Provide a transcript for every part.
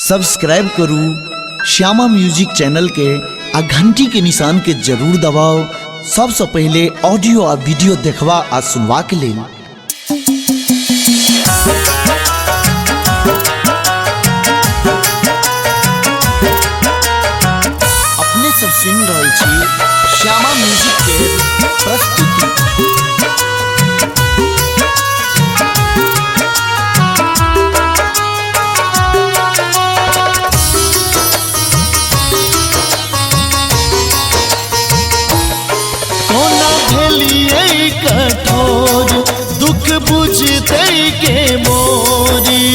Subscribe करू Shyama music channel के आ घंटी के निशान के जरूर दबाओ सबसे पहले ऑडियो आ वीडियो देखवा आ सुनवा के लिए। अपने सब सुन रहे छी श्यामा म्यूजिक के प्रस्तुति। कठोर दुख बुझते के मोरी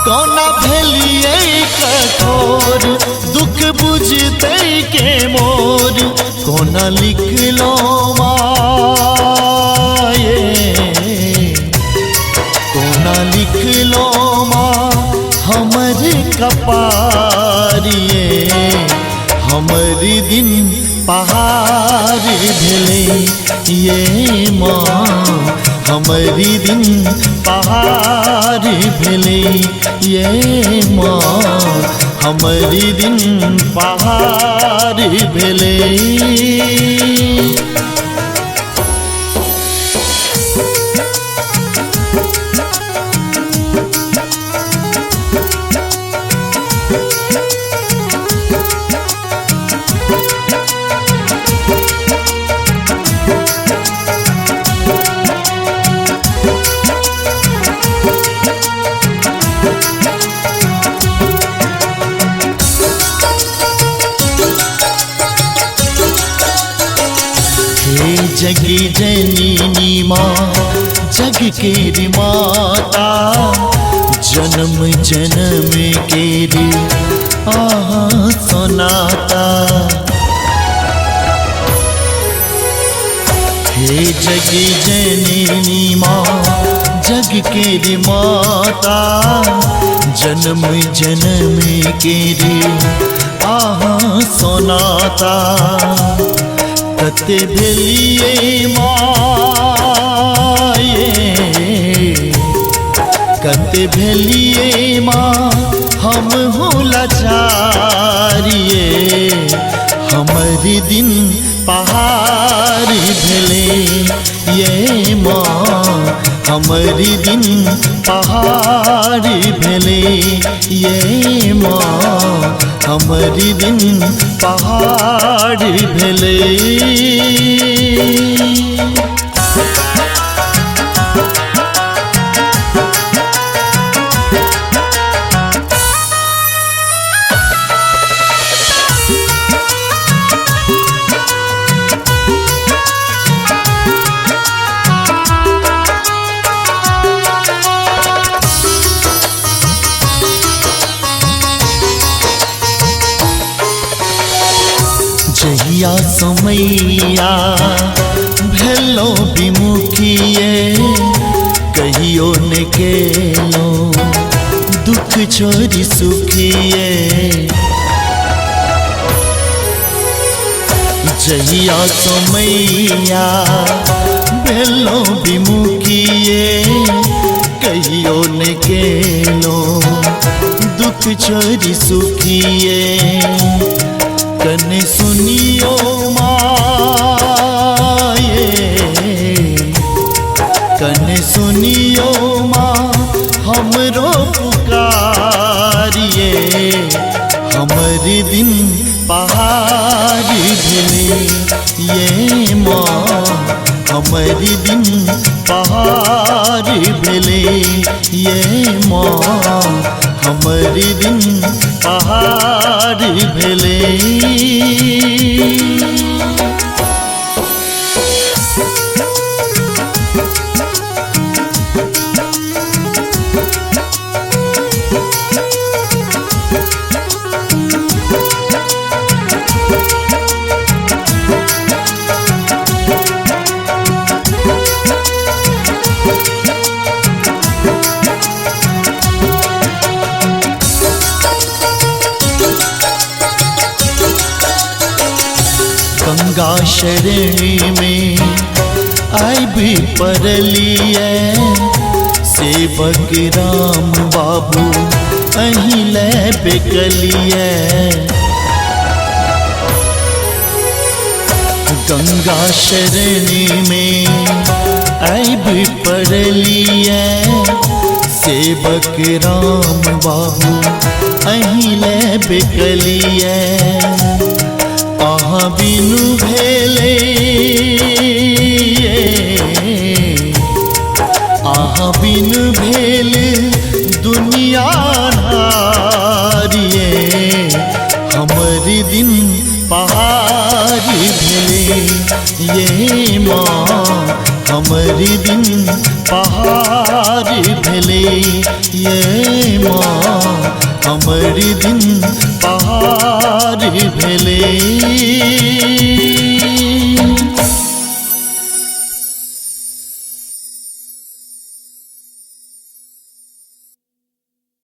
कोना भेलिए कठोर दुख बुझते के मोर कोना लिखलो माये कोना लिखलो माँ हमर कपारिए हमरी दिन पहाड़ भेले ये माँ हमारी दिन पहाड़ भेले ये माँ हमारी दिन पहाड़ भेले। जगी जननी माँ जग के री माता जन्म जन्म के री सोनाता हे जगी जननी माँ जग के री माता जन्म जन्म के री सोनाता कते भेलिए माँ कते भेलिए माँ हम हो लाचारिए हमारी दिन पहाड़ भेले ये माँ हमारी दिन पहाड़ भेले ये माँ हमारी दिन पहाड़ भेले। जहिया समैया भेलो विमुखिए कहियो ने केलो दुख छोड़ी सुखिए जहिया समैया भेलो विमुखिए कहियो ने केलो दुख छोड़ी सुखिए कने सुनियो माये कने सुनियो माँ हमरो पुकारिए हमारी दिन पहाड़ भेले ये माँ हमारी दिन पहाड़ भेले ये माँ हमारी दिन पहाड़ भेले। गंगा शरणी में आई भी परलिए सेवक राम बाबू अहीं ले बेकलिए गंगा शरणी में ऐब पड़लिए सेवक राम बाबू अहीं ले बेकलिए आहाँ बिनु भेले आहाँ बिनु भेल दुनिया नारिये हमर दिन पहाड़ी भेले ये माँ हमर दिन पहाड़ी भेले ये माँ हमर दिन